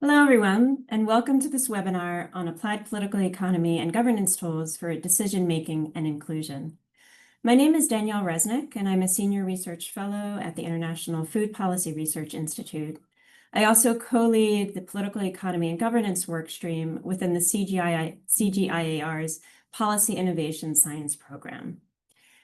Hello, everyone, and welcome to this webinar on applied political economy and governance tools for decision-making and inclusion. My name is Danielle Resnick, and I'm a senior research fellow at the International Food Policy Research Institute. I also co-lead the political economy and governance workstream within the CGIAR's Policy Innovation Science Program.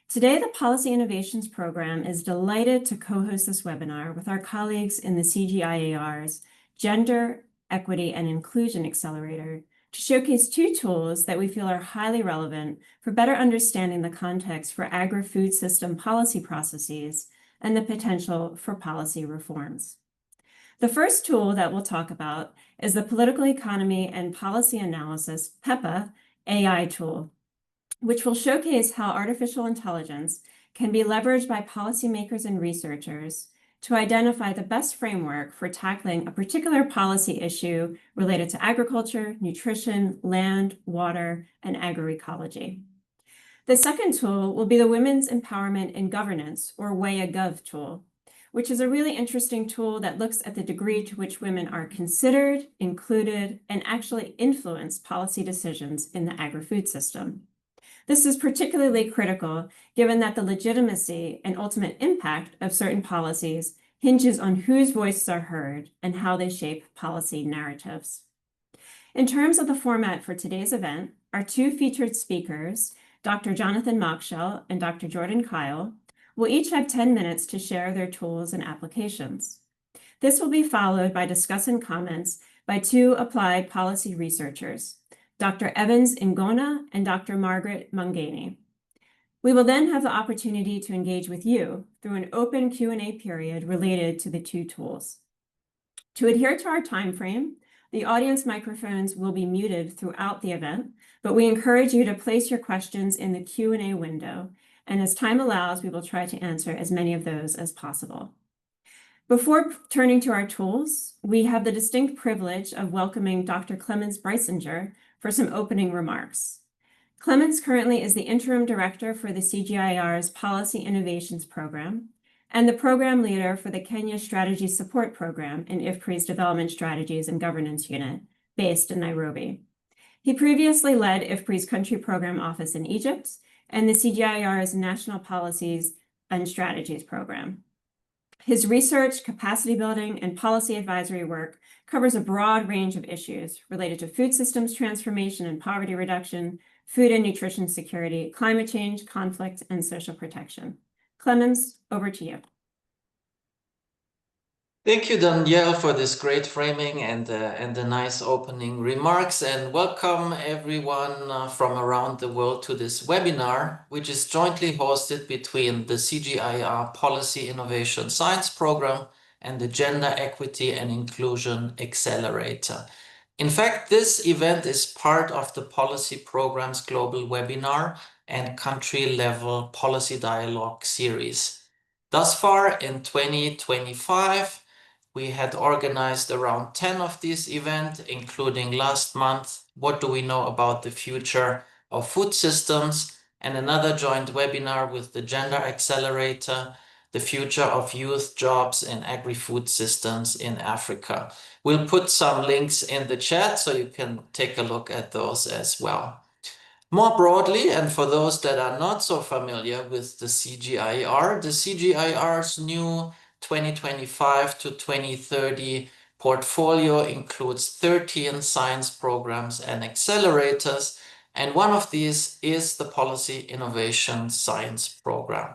Today, the Policy Innovations Program is delighted to co-host this webinar with our colleagues in the CGIAR's Gender, Equity, and Inclusion Accelerator to showcase two tools that we feel are highly relevant for better understanding the context for agri-food system policy processes and the potential for policy reforms. The first tool that we'll talk about is the Political Economy and Policy Analysis, PEPA, AI tool, which will showcase how artificial intelligence can be leveraged by policymakers and researchers to identify the best framework for tackling a particular policy issue related to agriculture, nutrition, land, water, and agroecology. The second tool will be the Women's Empowerment in Governance, or WEAGov tool, which is a really interesting tool that looks at the degree to which women are considered, included, and actually influence policy decisions in the agri-food system. This is particularly critical given that the legitimacy and ultimate impact of certain policies hinges on whose voices are heard and how they shape policy narratives. In terms of the format for today's event, our two featured speakers, Dr. Jonathan Mockshell and Dr. Jordan Kyle, will each have 10 minutes to share their tools and applications. This will be followed by discussion comments by two applied policy researchers, Dr. Evans Ngona and Dr. Margaret Mangani. We will then have the opportunity to engage with you through an open Q&A period related to the two tools. To adhere to our time frame, the audience microphones will be muted throughout the event, but we encourage you to place your questions in the Q&A window, and as time allows, we will try to answer as many of those as possible. Before turning to our tools, we have the distinct privilege of welcoming Dr. Clemens Breisinger for some opening remarks. Clemens currently is the interim director for the CGIAR's Policy Innovations Program and the program leader for the Kenya Strategy Support Program in IFPRI's Development Strategies and Governance Unit, based in Nairobi. He previously led IFPRI's Country Program Office in Egypt and the CGIAR's National Policies and Strategies Program. His research, capacity building, and policy advisory work covers a broad range of issues related to food systems transformation and poverty reduction, food and nutrition security, climate change, conflict, and social protection. Clemens, over to you. Thank you, Danielle, for this great framing and the nice opening remarks. And welcome everyone from around the world to this webinar, which is jointly hosted between the CGIAR Policy Innovation Science Program and the Gender Equity and Inclusion Accelerator. In fact, this event is part of the Policy Program's Global Webinar and Country-Level Policy Dialogue series. Thus far in 2025, we had organized around 10 of these events, including last month, What Do We Know About the Future of Food Systems, and another joint webinar with the Gender Accelerator, The Future of Youth Jobs in Agri-Food Systems in Africa. We'll put some links in the chat so you can take a look at those as well. More broadly, and for those that are not so familiar with the CGIAR's new 2025 to 2030 portfolio includes 13 science programs and accelerators, and one of these is the Policy Innovation Science Program.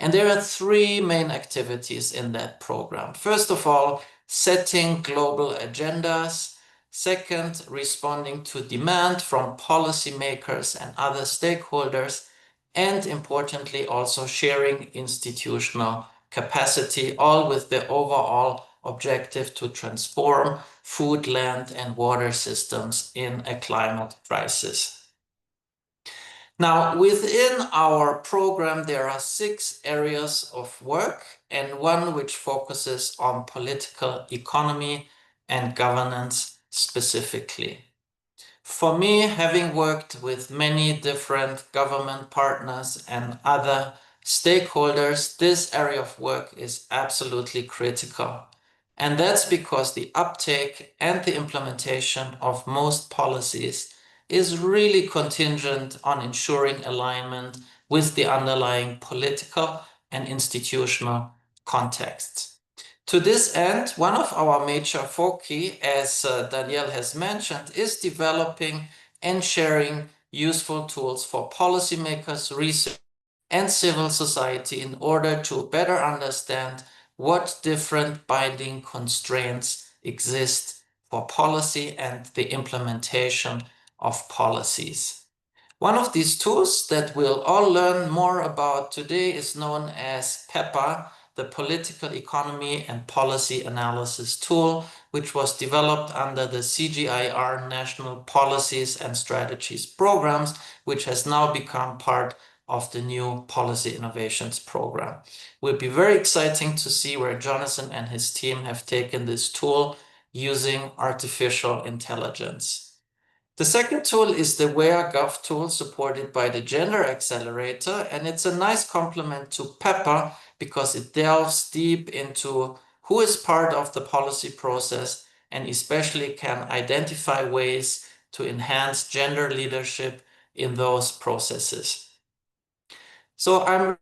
And there are three main activities in that program. First of all, setting global agendas. Second, responding to demand from policymakers and other stakeholders. And importantly, also sharing institutional capacity, all with the overall objective to transform food, land, and water systems in a climate crisis. Now, within our program, there are 6 areas of work and one which focuses on political economy and governance specifically. For me, having worked with many different government partners and other stakeholders, this area of work is absolutely critical. And that's because the uptake and the implementation of most policies is really contingent on ensuring alignment with the underlying political and institutional contexts. To this end, one of our major foci, as Danielle has mentioned, is developing and sharing useful tools for policymakers, research, and civil society in order to better understand what different binding constraints exist for policy and the implementation of policies. One of these tools that we'll all learn more about today is known as PEPA, the Political Economy and Policy Analysis Tool, which was developed under the CGIAR National Policies and Strategies Programs, which has now become part of the new Policy Innovations Program. It will be very exciting to see where Jonathan and his team have taken this tool using artificial intelligence. The second tool is the WEAGov tool supported by the Gender Accelerator, and it's a nice complement to PEPA because it delves deep into who is part of the policy process and especially can identify ways to enhance gender leadership in those processes. So I'm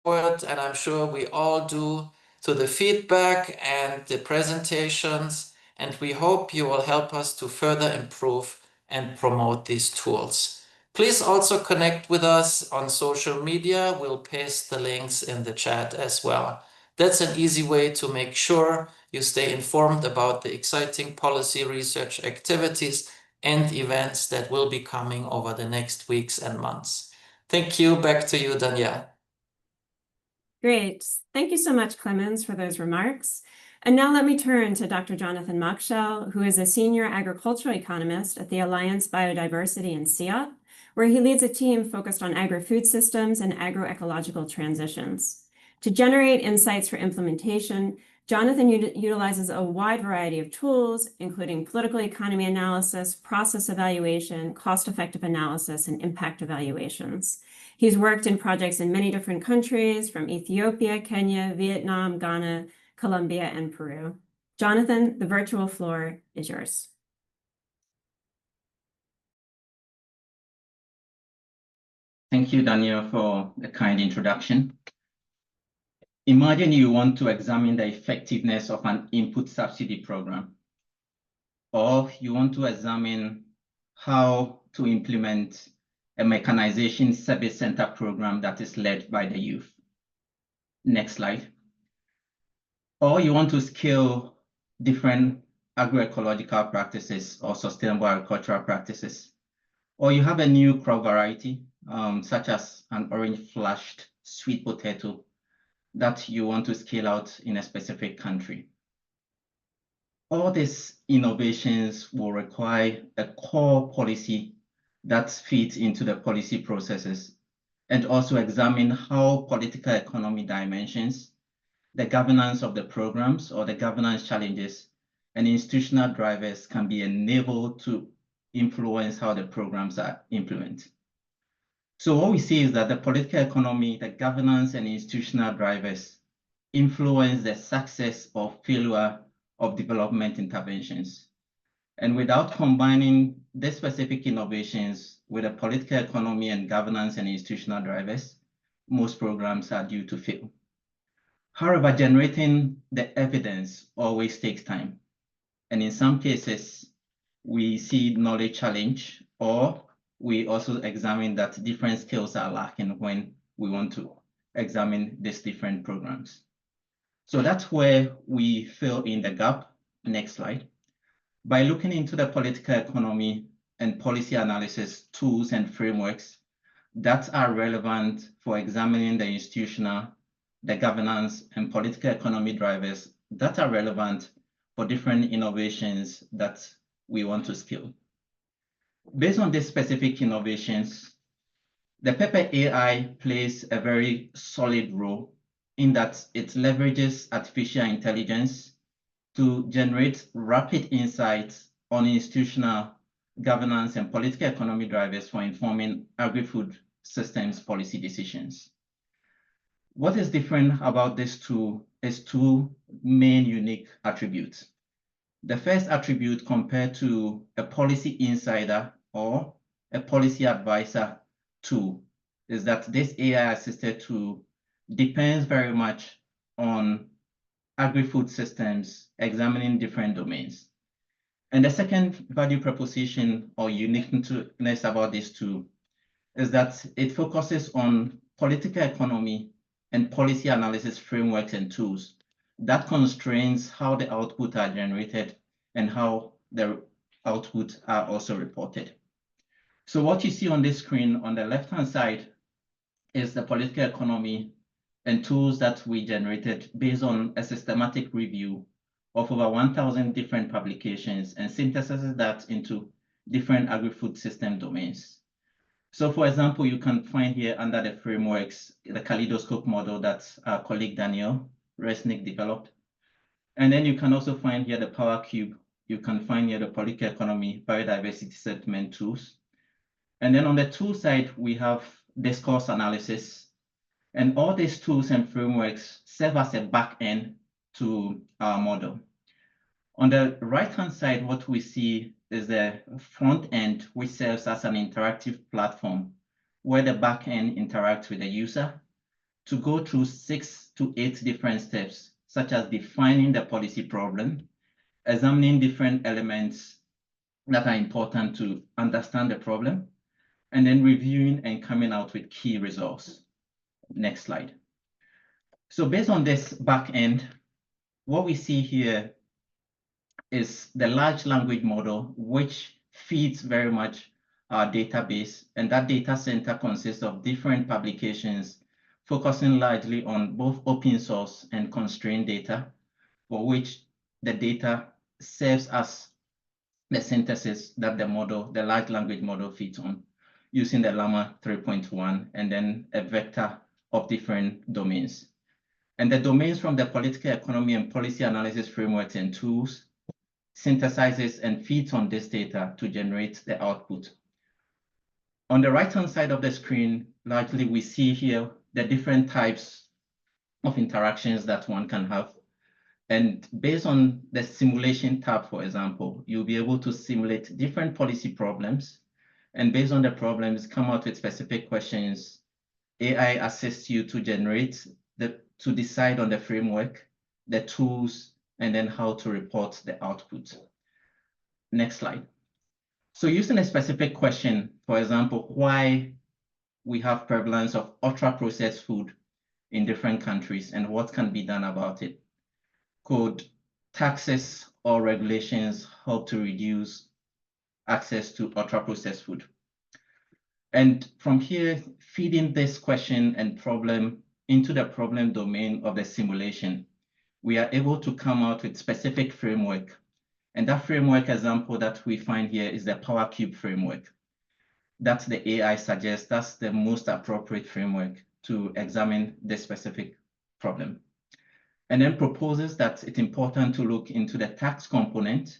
forward, and I'm sure we all do, to the feedback and the presentations, and we hope you will help us to further improve and promote these tools. Please also connect with us on social media. We'll paste the links in the chat as well. That's an easy way to make sure you stay informed about the exciting policy research activities and events that will be coming over the next weeks and months. Thank you. Back to you, Danielle. Great. Thank you so much, Clemens, for those remarks. And now let me turn to Dr. Jonathan Mockshell, who is a senior agricultural economist at the Alliance Biodiversity in CIAT, where he leads a team focused on agri-food systems and agroecological transitions. To generate insights for implementation, Jonathan utilizes a wide variety of tools, including political economy analysis, process evaluation, cost-effective analysis, and impact evaluations. He's worked in projects in many different countries, from Ethiopia, Kenya, Vietnam, Ghana, Colombia, and Peru. Jonathan, the virtual floor is yours. Thank you, Daniel, for the kind introduction. Imagine you want to examine the effectiveness of an input subsidy program, or you want to examine how to implement a mechanization service center program that is led by the youth. Next slide. Or you want to scale different agroecological practices or sustainable agricultural practices. Or you have a new crop variety, such as an orange flushed sweet potato that you want to scale out in a specific country. All these innovations will require a core policy that fits into the policy processes, and also examine how political economy dimensions, the governance of the programs or the governance challenges, and institutional drivers can be enabled to influence how the programs are implemented. So what we see is that the political economy, the governance, and institutional drivers influence the success or failure of development interventions. And without combining the specific innovations with the political economy and governance and institutional drivers, most programs are due to fail. However, generating the evidence always takes time. And in some cases, we see knowledge challenge, or we also examine that different skills are lacking when we want to examine these different programs. So that's where we fill in the gap. Next slide. By looking into the political economy and policy analysis tools and frameworks that are relevant for examining the institutional, the governance, and political economy drivers that are relevant for different innovations that we want to scale. Based on these specific innovations, the PEPA AI plays a very solid role in that it leverages artificial intelligence to generate rapid insights on institutional, governance, and political economy drivers for informing agri-food systems policy decisions. What is different about this tool is two main unique attributes. The first attribute compared to a policy insider or a policy advisor tool is that this AI-assisted tool depends very much on agri-food systems examining different domains. And the second value proposition or uniqueness about this tool is that it focuses on political economy and policy analysis frameworks and tools that constrains how the output are generated and how the output are also reported. So what you see on this screen on the left-hand side is the political economy and tools that we generated based on a systematic review of over 1,000 different publications and synthesizes that into different agri-food system domains. So for example, you can find here under the frameworks, the kaleidoscope model that our colleague Daniel Resnick developed. And then you can also find here the Power Cube. You can find here the political economy, biodiversity settlement tools. And then on the tool side, we have discourse analysis. And all these tools and frameworks serve as a back end to our model. On the right-hand side, what we see is the front end, which serves as an interactive platform where the back end interacts with the user to go through 6 to 8 different steps, such as defining the policy problem, examining different elements that are important to understand the problem, and then reviewing and coming out with key results. Next slide. So based on this back end, what we see here is the large language model, which feeds very much our database. And that data center consists of different publications, focusing largely on both open source and constrained data, for which the data serves as the synthesis that the model, the large language model feeds on, using the Llama 3.1 and then a vector of different domains. And the domains from the political economy and policy analysis frameworks and tools synthesizes and feeds on this data to generate the output. On the right-hand side of the screen, largely we see here the different types of interactions that one can have. And based on the simulation tab, for example, you'll be able to simulate different policy problems. And based on the problems, come out with specific questions. AI assists you to generate, to decide on the framework, the tools, and then how to report the output. Next slide. So using a specific question, for example, why we have prevalence of ultra-processed food in different countries and what can be done about it. Could taxes or regulations help to reduce access to ultra-processed food? And from here, feeding this question and problem into the problem domain of the simulation, we are able to come out with specific framework. And that framework example that we find here is the Power Cube framework. That's the AI suggests that's the most appropriate framework to examine this specific problem. And then proposes that it's important to look into the tax component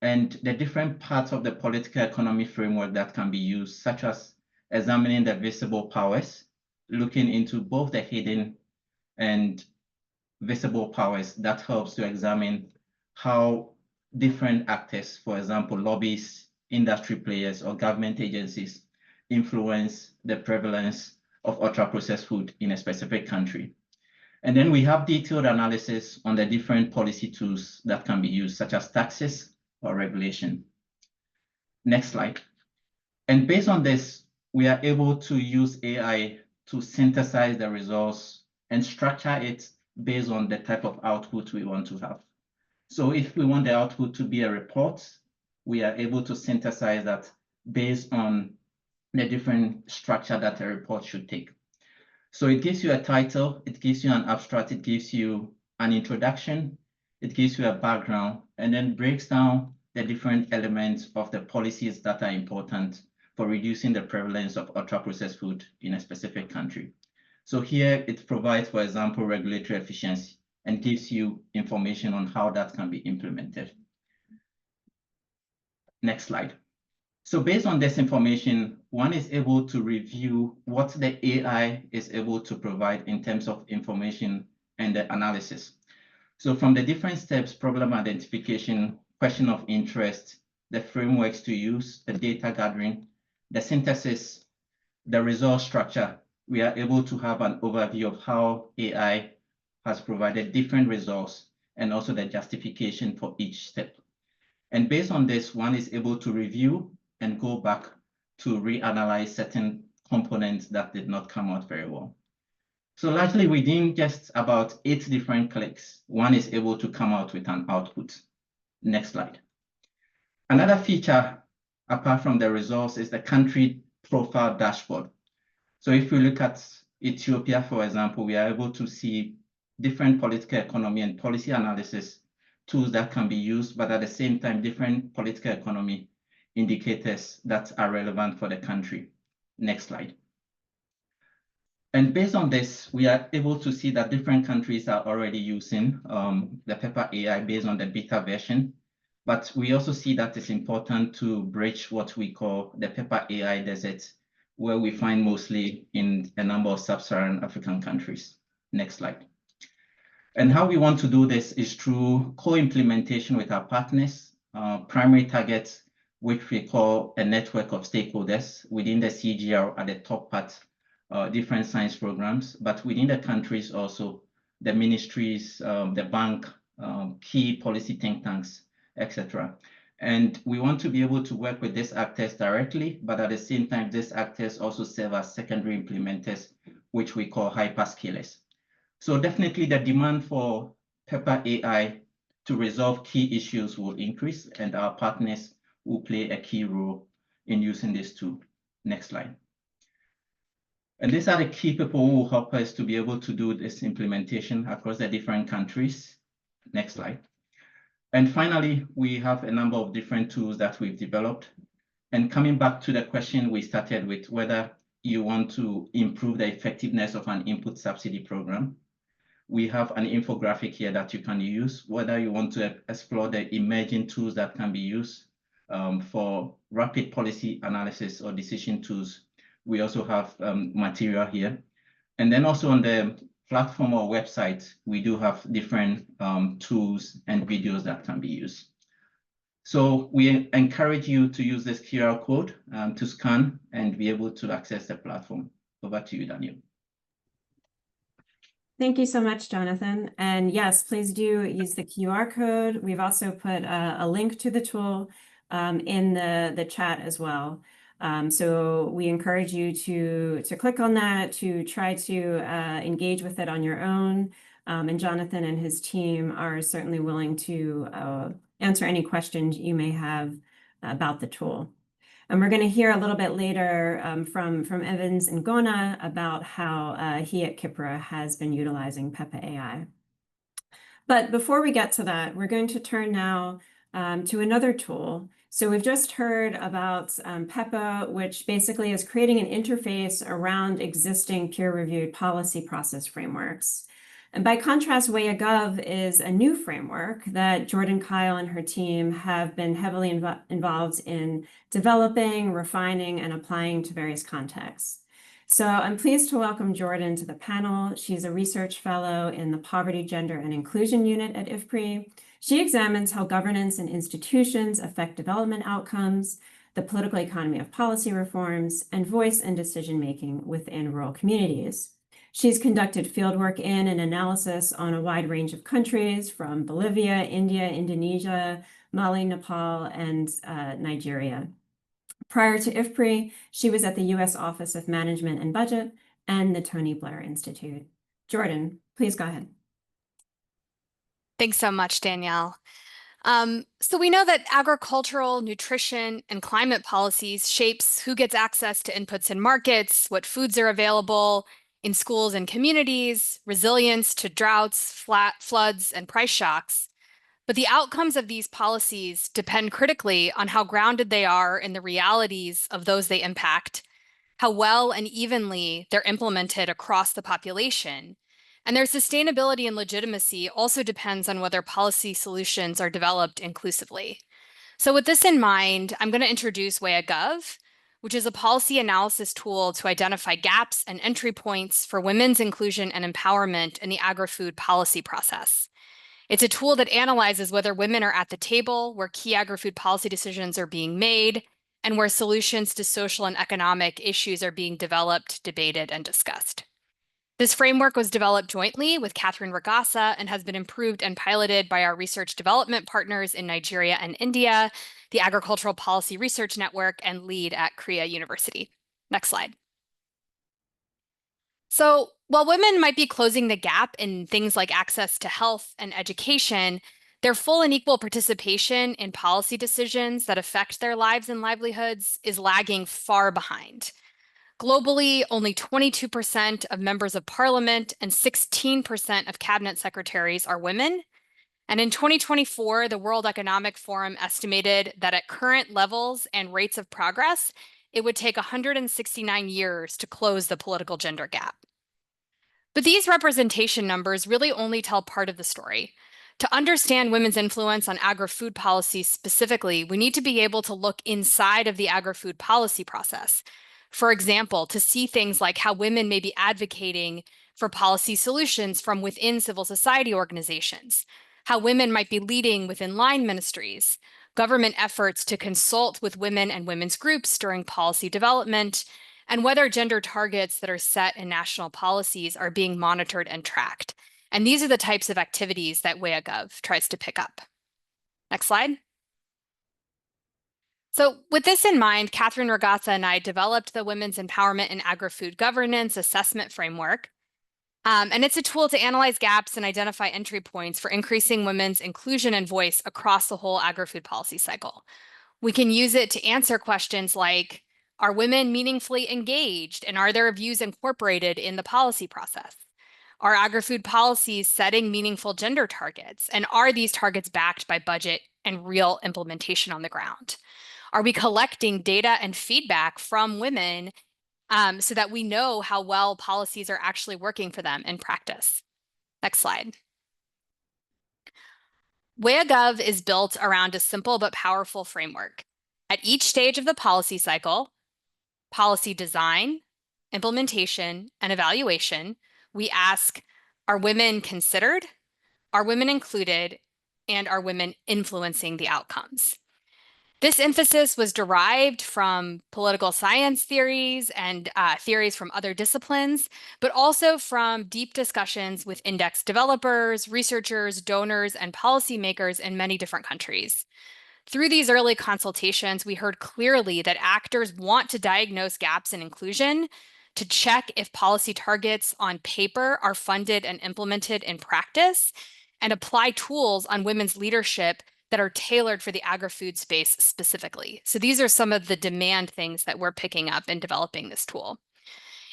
and the different parts of the political economy framework that can be used, such as examining the visible powers, looking into both the hidden and visible powers. That helps to examine how different actors, for example, lobbyists, industry players, or government agencies influence the prevalence of ultra-processed food in a specific country. And then we have detailed analysis on the different policy tools that can be used, such as taxes or regulation. Next slide. And based on this, we are able to use AI to synthesize the results and structure it based on the type of output we want to have. So if we want the output to be a report, we are able to synthesize that based on the different structure that a report should take. So it gives you a title, it gives you an abstract, it gives you an introduction, it gives you a background, and then breaks down the different elements of the policies that are important for reducing the prevalence of ultra-processed food in a specific country. So here it provides, for example, regulatory efficiency and gives you information on how that can be implemented. Next slide. So based on this information, one is able to review what the AI is able to provide in terms of information and the analysis. So from the different steps, problem identification, question of interest, the frameworks to use, the data gathering, the synthesis, the resource structure, we are able to have an overview of how AI has provided different results and also the justification for each step. And based on this, one is able to review and go back to reanalyze certain components that did not come out very well. So largely within just about 8 different clicks, one is able to come out with an output. Next slide. Another feature, apart from the results, is the country profile dashboard. So if we look at Ethiopia, for example, we are able to see different political economy and policy analysis tools that can be used, but at the same time, different political economy indicators that are relevant for the country. Next slide. And based on this, we are able to see that different countries are already using the PEPA AI based on the beta version. But we also see that it's important to bridge what we call the PEPA AI desert, where we find mostly in a number of sub-Saharan African countries. Next slide. And how we want to do this is through co-implementation with our partners, primary targets, which we call a network of stakeholders within the CGIAR at the top part, different science programs, but within the countries also, the ministries, the bank, key policy think tanks, etc. And we want to be able to work with these actors directly, but at the same time, these actors also serve as secondary implementers, which we call hyperscalers. So definitely the demand for PEPA AI to resolve key issues will increase, and our partners will play a key role in using this tool. Next slide. And these are the key people who will help us to be able to do this implementation across the different countries. Next slide. And finally, we have a number of different tools that we've developed. And coming back to the question we started with, whether you want to improve the effectiveness of an input subsidy program, we have an infographic here that you can use, whether you want to explore the emerging tools that can be used for rapid policy analysis or decision tools. We also have material here. And then also on the platform or website, we do have different tools and videos that can be used. So we encourage you to use this QR code to scan and be able to access the platform. Over to you, Daniel. Thank you so much, Jonathan. And yes, please do use the QR code. We've also put a link to the tool in the chat as well. So we encourage you to click on that, to try to engage with it on your own. And Jonathan and his team are certainly willing to answer any questions you may have about the tool. And we're going to hear a little bit later from Evans and Gona about how he at Kipra has been utilizing PEPA AI. But before we get to that, we're going to turn now to another tool. So we've just heard about PEPA, which basically is creating an interface around existing peer-reviewed policy process frameworks. And by contrast, WEAGov is a new framework that Jordan Kyle and her team have been heavily involved in developing, refining, and applying to various contexts. So I'm pleased to welcome Jordan to the panel. She's a research fellow in the Poverty, Gender, and Inclusion Unit at IFPRI. She examines how governance and institutions affect development outcomes, the political economy of policy reforms, and voice and decision-making within rural communities. She's conducted fieldwork in and analysis on a wide range of countries from Bolivia, India, Indonesia, Mali, Nepal, and Nigeria. Prior to IFPRI, she was at the U.S. Office of Management and Budget and the Tony Blair Institute. Jordan, please go ahead. Thanks so much, Danielle. So we know that agricultural, nutrition, and climate policies shapes who gets access to inputs in markets, what foods are available in schools and communities, resilience to droughts, floods, and price shocks. But the outcomes of these policies depend critically on how grounded they are in the realities of those they impact, how well and evenly they're implemented across the population. And their sustainability and legitimacy also depends on whether policy solutions are developed inclusively. So with this in mind, I'm going to introduce WEAGov, which is a policy analysis tool to identify gaps and entry points for women's inclusion and empowerment in the agri-food policy process. It's a tool that analyzes whether women are at the table, where key agri-food policy decisions are being made, and where solutions to social and economic issues are being developed, debated, and discussed. This framework was developed jointly with Catherine Ragasa and has been improved and piloted by our research development partners in Nigeria and India, the Agricultural Policy Research Network, and LEAD at Korea University. Next slide. So while women might be closing the gap in things like access to health and education, their full and equal participation in policy decisions that affect their lives and livelihoods is lagging far behind. Globally, only 22% of members of parliament and 16% of cabinet secretaries are women. And in 2024, the World Economic Forum estimated that at current levels and rates of progress, it would take 169 years to close the political gender gap. But these representation numbers really only tell part of the story. To understand women's influence on agri-food policy specifically, we need to be able to look inside of the agri-food policy process. For example, to see things like how women may be advocating for policy solutions from within civil society organizations, how women might be leading within line ministries, government efforts to consult with women and women's groups during policy development, and whether gender targets that are set in national policies are being monitored and tracked. And these are the types of activities that WEAGov tries to pick up. Next slide. So with this in mind, Catherine Ragasa and I developed the Women's Empowerment in Agri-Food Governance Assessment Framework. And it's a tool to analyze gaps and identify entry points for increasing women's inclusion and voice across the whole agri-food policy cycle. We can use it to answer questions like, are women meaningfully engaged, and are their views incorporated in the policy process? Are agri-food policies setting meaningful gender targets, and are these targets backed by budget and real implementation on the ground? Are we collecting data and feedback from women so that we know how well policies are actually working for them in practice? Next slide. WEAGov is built around a simple but powerful framework. At each stage of the policy cycle, policy design, implementation, and evaluation, we ask, are women considered? Are women included? And are women influencing the outcomes? This emphasis was derived from political science theories and theories from other disciplines, but also from deep discussions with index developers, researchers, donors, and policymakers in many different countries. Through these early consultations, we heard clearly that actors want to diagnose gaps in inclusion, to check if policy targets on paper are funded and implemented in practice, and apply tools on women's leadership that are tailored for the agri-food space specifically. So these are some of the demand things that we're picking up in developing this tool.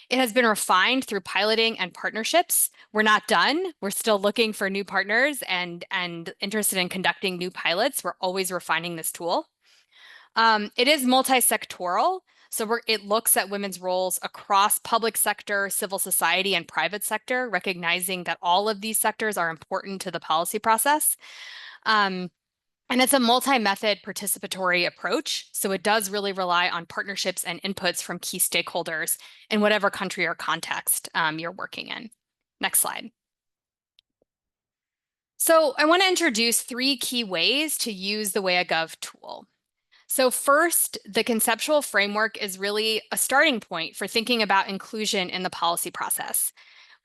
It has been refined through piloting and partnerships. We're not done. We're still looking for new partners and interested in conducting new pilots. We're always refining this tool. It is multi-sectoral. So it looks at women's roles across public sector, civil society, and private sector, recognizing that all of these sectors are important to the policy process. And it's a multi-method participatory approach. So it does really rely on partnerships and inputs from key stakeholders in whatever country or context you're working in. Next slide. So I want to introduce 3 key ways to use the WEAGov tool. So first, the conceptual framework is really a starting point for thinking about inclusion in the policy process.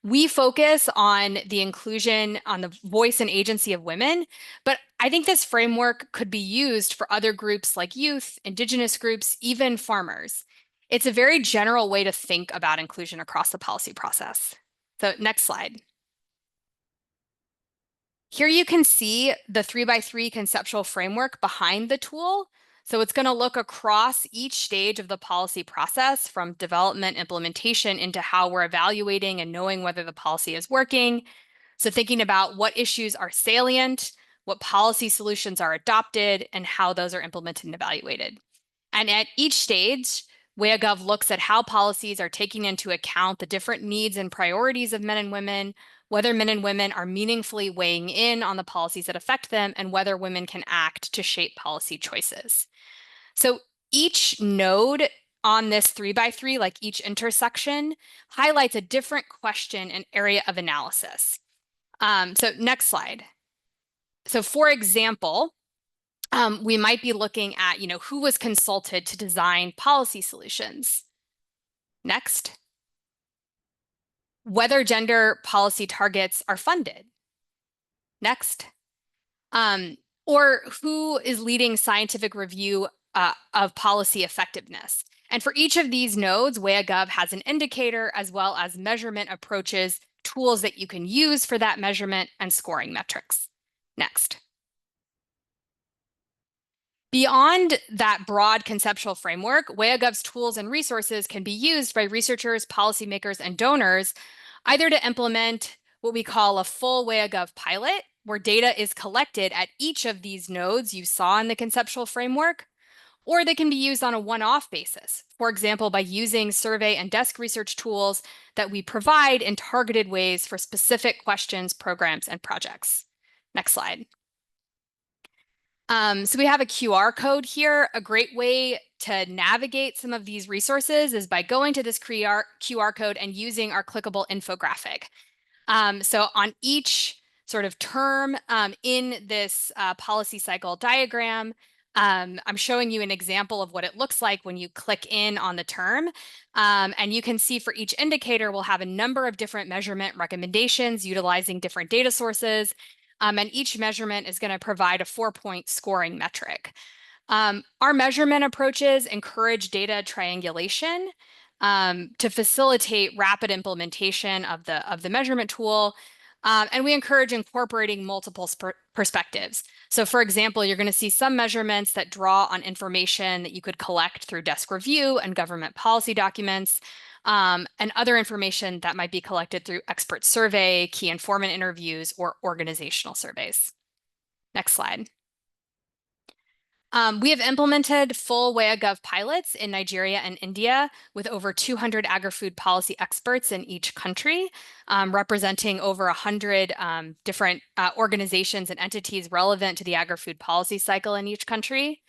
We focus on the inclusion, on the voice and agency of women, but I think this framework could be used for other groups like youth, indigenous groups, even farmers. It's a very general way to think about inclusion across the policy process. So next slide. Here you can see the 3x3 conceptual framework behind the tool. So it's going to look across each stage of the policy process, from development, implementation, into how we're evaluating and knowing whether the policy is working. So thinking about what issues are salient, what policy solutions are adopted, and how those are implemented and evaluated. And at each stage, WEAGov looks at how policies are taking into account the different needs and priorities of men and women, whether men and women are meaningfully weighing in on the policies that affect them, and whether women can act to shape policy choices. So each node on this 3x3, like each intersection, highlights a different question and area of analysis. So next slide. So for example, we might be looking at, who was consulted to design policy solutions. Next. Whether gender policy targets are funded. Next. Or who is leading scientific review of policy effectiveness. And for each of these nodes, WEAGov has an indicator as well as measurement approaches, tools that you can use for that measurement, and scoring metrics. Next. Beyond that broad conceptual framework, WEAGov's tools and resources can be used by researchers, policymakers, and donors either to implement what we call a full WEAGov pilot, where data is collected at each of these nodes you saw in the conceptual framework, or they can be used on a one-off basis, for example, by using survey and desk research tools that we provide in targeted ways for specific questions, programs, and projects. Next slide. So we have a QR code here. A great way to navigate some of these resources is by going to this QR code and using our clickable infographic. So on each sort of term in this policy cycle diagram, I'm showing you an example of what it looks like when you click in on the term. And you can see for each indicator, we'll have a number of different measurement recommendations utilizing different data sources. And each measurement is going to provide a 4-point scoring metric. Our measurement approaches encourage data triangulation to facilitate rapid implementation of the measurement tool. And we encourage incorporating multiple perspectives. So for example, you're going to see some measurements that draw on information that you could collect through desk review and government policy documents, and other information that might be collected through expert survey, key informant interviews, or organizational surveys. Next slide. We have implemented full WEAGov pilots in Nigeria and India with over 200 agri-food policy experts in each country, representing over 100 different organizations and entities relevant to the agri-food policy cycle in each country.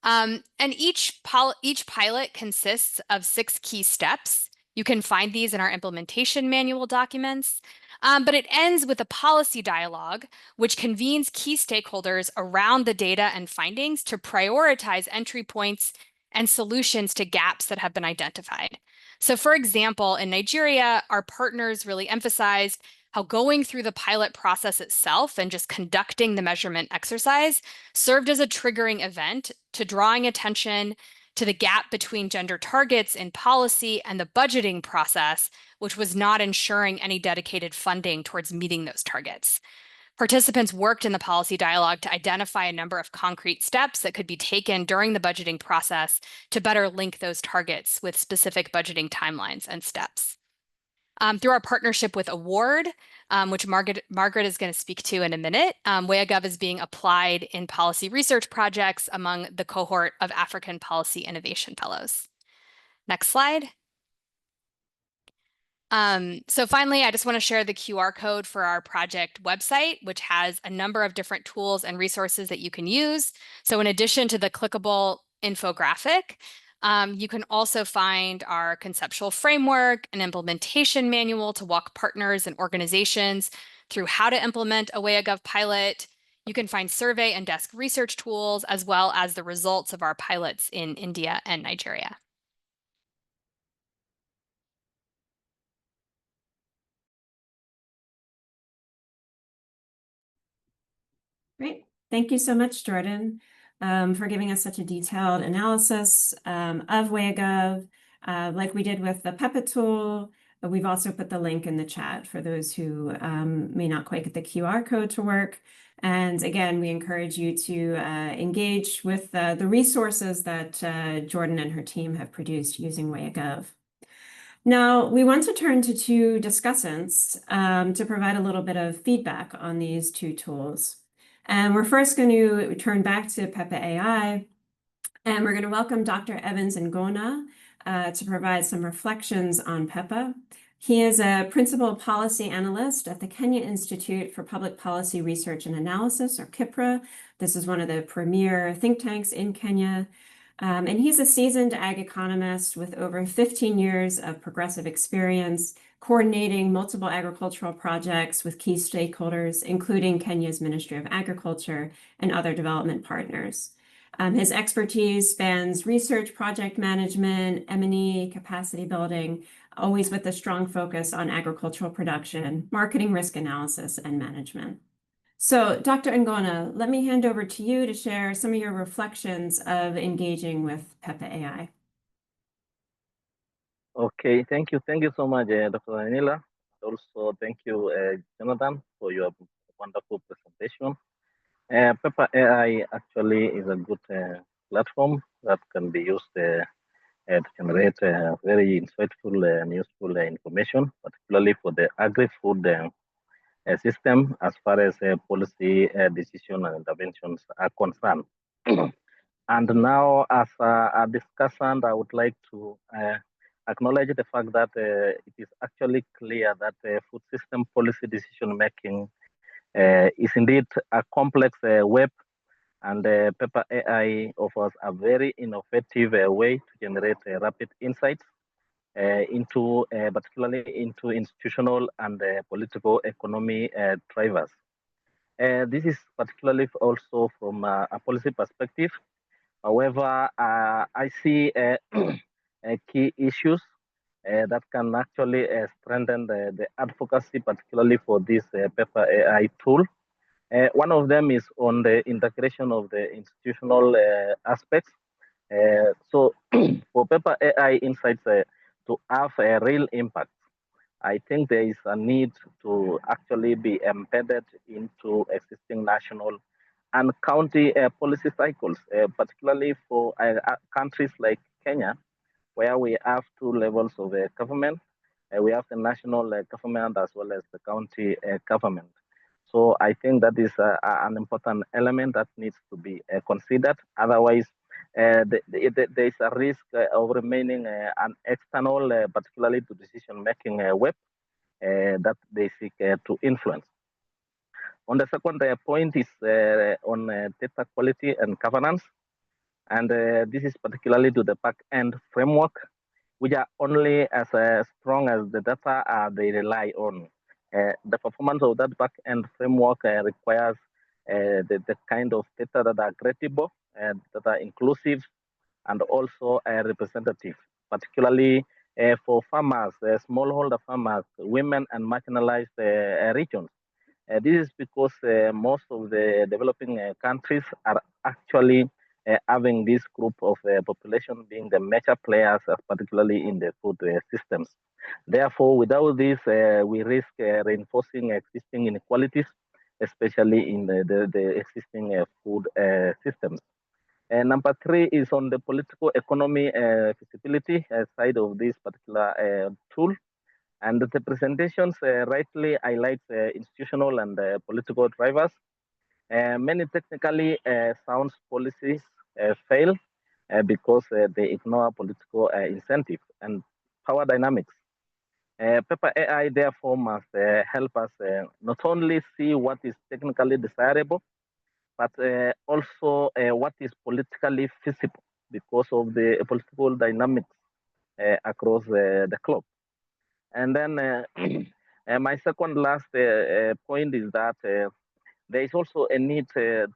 And each pilot consists of 6 key steps. You can find these in our implementation manual documents. But it ends with a policy dialogue, which convenes key stakeholders around the data and findings to prioritize entry points and solutions to gaps that have been identified. So for example, in Nigeria, our partners really emphasized how going through the pilot process itself and just conducting the measurement exercise served as a triggering event to drawing attention to the gap between gender targets in policy and the budgeting process, which was not ensuring any dedicated funding towards meeting those targets. Participants worked in the policy dialogue to identify a number of concrete steps that could be taken during the budgeting process to better link those targets with specific budgeting timelines and steps. Through our partnership with Award, which Margaret is going to speak to in a minute, WEAGov is being applied in policy research projects among the cohort of African Policy Innovation Fellows. Next slide. So finally, I just want to share the QR code for our project website, which has a number of different tools and resources that you can use. So in addition to the clickable infographic, you can also find our conceptual framework, an implementation manual to walk partners and organizations through how to implement a WEAGov pilot. You can find survey and desk research tools, as well as the results of our pilots in India and Nigeria. Great. Thank you so much, Jordan, for giving us such a detailed analysis of WEAGov. Like we did with the PEPA tool, but we've also put the link in the chat for those who may not quite get the QR code to work. And again, we encourage you to engage with the resources that Jordan and her team have produced using WEAGov. Now, we want to turn to 2 discussants to provide a little bit of feedback on these 2 tools. And we're first going to turn back to PEPA AI, and we're going to welcome Dr. Evans Ngona to provide some reflections on PEPA. He is a principal policy analyst at the Kenya Institute for Public Policy Research and Analysis, or KIPRA. This is one of the premier think tanks in Kenya. And he's a seasoned ag economist with over 15 years of progressive experience, coordinating multiple agricultural projects with key stakeholders, including Kenya's Ministry of Agriculture and other development partners. His expertise spans research, project management, M&E, capacity building, always with a strong focus on agricultural production, marketing risk analysis, and management. So, Dr. Ngona, let me hand over to you to share some of your reflections of engaging with PEPA AI. Okay, thank you. Thank you so much, Dr. Anila. Also, thank you, Jonathan, for your wonderful presentation. PEPA AI actually is a good platform that can be used to generate very insightful and useful information, particularly for the agri-food system as far as policy decision and interventions are concerned. And now, as a discussant, I would like to acknowledge the fact that it is actually clear that food system policy decision making is indeed a complex web, and PEPA AI offers a very innovative way to generate rapid insights into particularly into institutional and political economy drivers. This is particularly also from a policy perspective. However, I see key issues that can actually strengthen the advocacy, particularly for this PEPA AI tool. One of them is on the integration of the institutional aspects. So for PEPA AI insights to have a real impact, I think there is a need to actually be embedded into existing national and county policy cycles, particularly for countries like Kenya, where we have two levels of government. We have the national government as well as the county government. So I think that is an important element that needs to be considered. Otherwise, there is a risk of remaining an external, particularly to decision-making web that they seek to influence. On the second point is on data quality and governance. And this is particularly to the back-end framework, which are only as strong as the data they rely on. The performance of that back-end framework requires the kind of data that are credible, that are inclusive, and also representative, particularly for farmers, smallholder farmers, women, and marginalized regions. This is because most of the developing countries are actually having this group of population being the major players, particularly in the food systems. Therefore, without this, we risk reinforcing existing inequalities, especially in the existing food systems. Number three is on the political economy feasibility side of this particular tool. And the presentations rightly highlights institutional and political drivers. Many technically sound policies fail because they ignore political incentives and power dynamics. PEPA AI therefore must help us not only see what is technically desirable, but also what is politically feasible because of the political dynamics across the globe. And then my second last point is that there is also a need to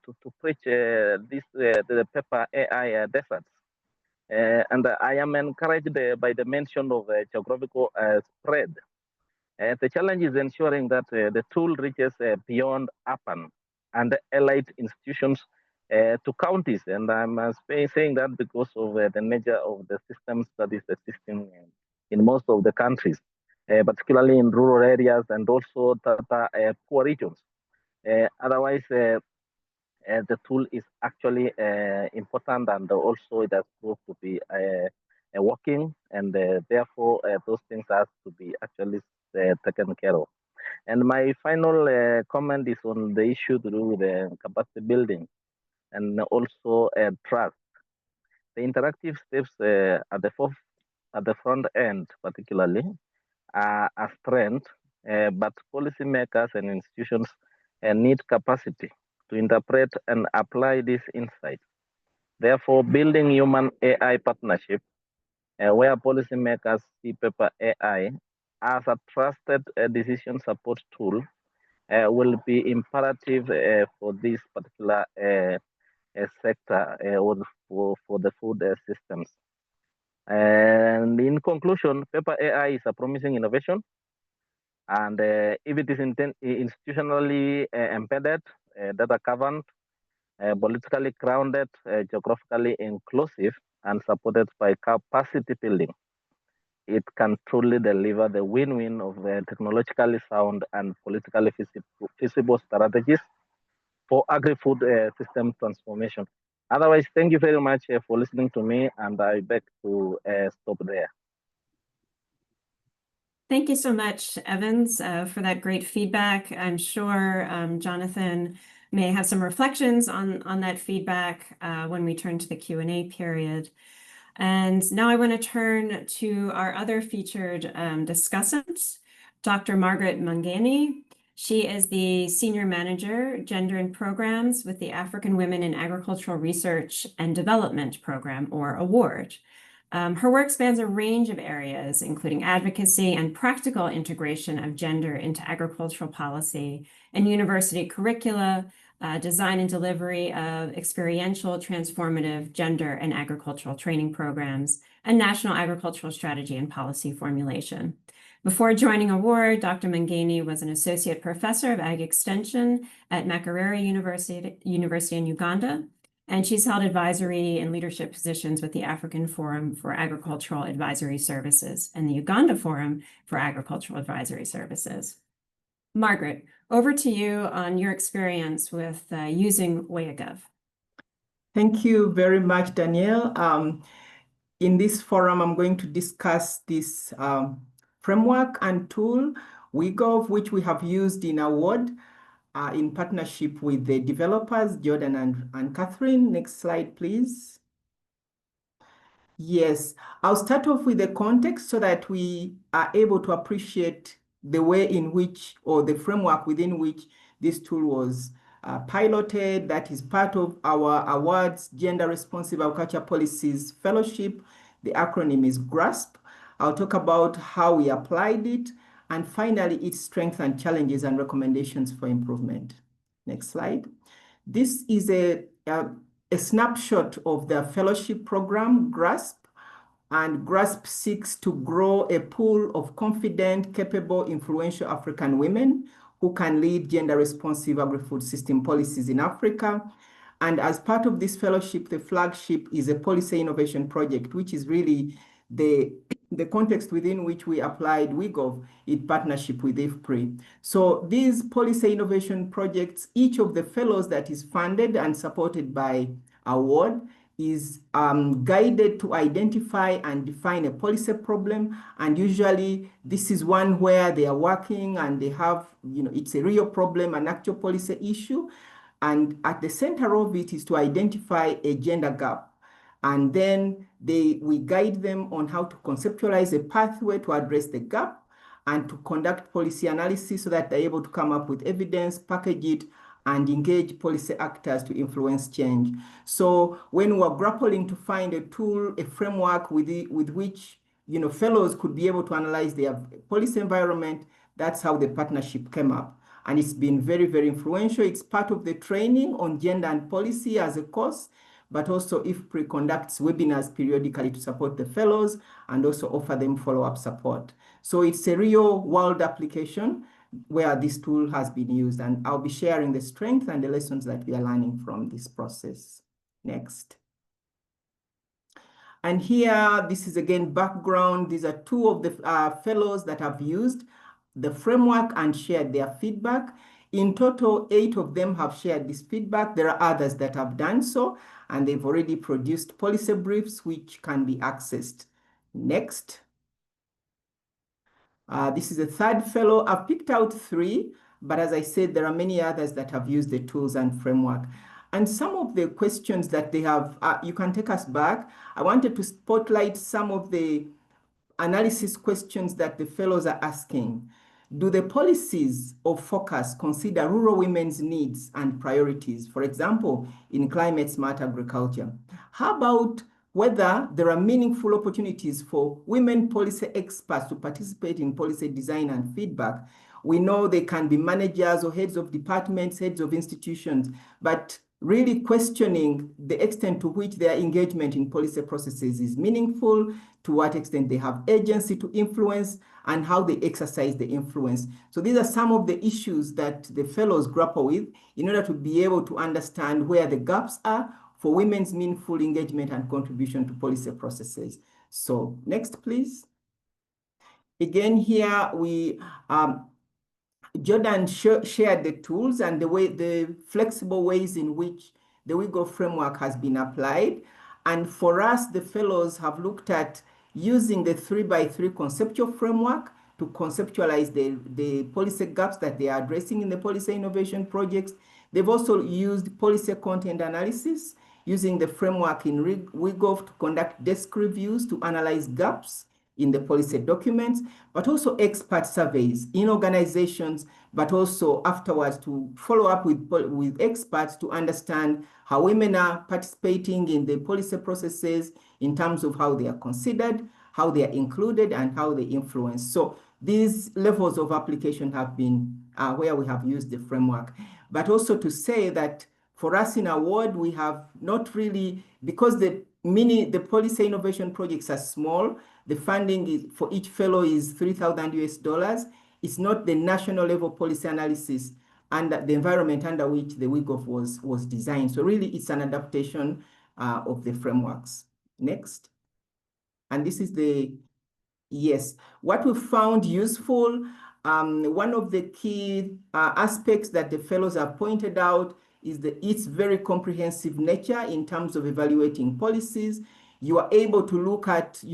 preach the PEPA AI deserts. And I am encouraged by the mention of geographical spread. The challenge is ensuring that the tool reaches beyond urban and allied institutions to counties. And I'm saying that because of the nature of the systems that is existing in most of the countries, particularly in rural areas and also poor regions. Otherwise, the tool is actually important, and also it has proved to be working, and therefore those things have to be actually taken care of. And my final comment is on the issue to do with capacity building and also trust. The interactive steps at the front end, particularly, are a strength, but policymakers and institutions need capacity to interpret and apply these insights. Therefore, building human AI partnership where policymakers see PEPA AI as a trusted decision support tool will be imperative for this particular sector for the food systems. And in conclusion, PEPA AI is a promising innovation. And if it is institutionally embedded, data governed, politically grounded, geographically inclusive, and supported by capacity building, it can truly deliver the win-win of technologically sound and politically feasible strategies for agri-food system transformation. Otherwise, thank you very much for listening to me, and I beg to stop there. Thank you so much, Evans, for that great feedback. I'm sure Jonathan may have some reflections on that feedback when we turn to the Q&A period. And now I want to turn to our other featured discussant, Dr. Margaret Mangani. She is the Senior Manager, Gender and Programs with the African Women in Agricultural Research and Development Program, or AWARD. Her work spans a range of areas, including advocacy and practical integration of gender into agricultural policy and university curricula, design and delivery of experiential, transformative gender and agricultural training programs, and national agricultural strategy and policy formulation. Before joining AWARD, Dr. Mangani was an associate professor of ag extension at Makerere University in Uganda, and she's held advisory and leadership positions with the African Forum for Agricultural Advisory Services and the Uganda Forum for Agricultural Advisory Services. Margaret, over to you on your experience with using WEAGov. Thank you very much, Danielle. In this forum, I'm going to discuss this framework and tool, WEAGov, which we have used in AWARD in partnership with the developers, Jordan and Catherine. Next slide, please. Yes, I'll start off with the context so that we are able to appreciate the way in which, or the framework within which this tool was piloted. That is part of our AWARD's Gender Responsive Agriculture Policies Fellowship. The acronym is GRASP. I'll talk about how we applied it, and finally, its strengths and challenges and recommendations for improvement. Next slide. This is a snapshot of the fellowship program, GRASP, and GRASP seeks to grow a pool of confident, capable, influential African women who can lead gender-responsive agri-food system policies in Africa. And as part of this fellowship, the flagship is a policy innovation project, which is really the context within which we applied WEAGov in partnership with IFPRI. So these policy innovation projects, each of the fellows that is funded and supported by AWARD is guided to identify and define a policy problem. And usually this is one where they are working and they have, it's a real problem, an actual policy issue. And at the center of it is to identify a gender gap. And then we guide them on how to conceptualize a pathway to address the gap and to conduct policy analysis so that they're able to come up with evidence, package it, and engage policy actors to influence change. So when we're grappling to find a tool, a framework with which fellows could be able to analyze their policy environment, that's how the partnership came up. And it's been very, very influential. It's part of the training on gender and policy as a course, but also IFPRI conducts webinars periodically to support the fellows and also offer them follow-up support. So it's a real world application where this tool has been used, and I'll be sharing the strength and the lessons that we are learning from this process. Next. And here, this is again background. These are two of the fellows that have used the framework and shared their feedback. In total, 8 of them have shared this feedback. There are others that have done so, and they've already produced policy briefs which can be accessed. Next. This is a third fellow. I've picked out 3, but as I said, there are many others that have used the tools and framework. And some of the questions that they have, you can take us back. I wanted to spotlight some of the analysis questions that the fellows are asking. Do the policies of focus consider rural women's needs and priorities, for example, in climate smart agriculture? How about whether there are meaningful opportunities for women policy experts to participate in policy design and feedback? We know they can be managers or heads of departments, heads of institutions, but really questioning the extent to which their engagement in policy processes is meaningful, to what extent they have agency to influence, and how they exercise the influence. So these are some of the issues that the fellows grapple with in order to be able to understand where the gaps are for women's meaningful engagement and contribution to policy processes. So next, please. Again, here we Jordan shared the tools and the flexible ways in which the WEAGov framework has been applied. And for us, the fellows have looked at using the 3x3 conceptual framework to conceptualize the policy gaps that they are addressing in the policy innovation projects. They've also used policy content analysis using the framework in WEAGov to conduct desk reviews to analyze gaps in the policy documents, but also expert surveys in organizations, but also afterwards to follow up with experts to understand how women are participating in the policy processes in terms of how they are considered, how they are included, and how they influence. So these levels of application have been where we have used the framework. But also to say that for us in award, we have not really, because the policy innovation projects are small, the funding for each fellow is $3,000 US. It's not the national level policy analysis and the environment under which the WEAGov was designed. So really it's an adaptation of the frameworks. Next. And this is yes, what we found useful, one of the key aspects that the fellows have pointed out is its very comprehensive nature in terms of evaluating policies. You are able to look at,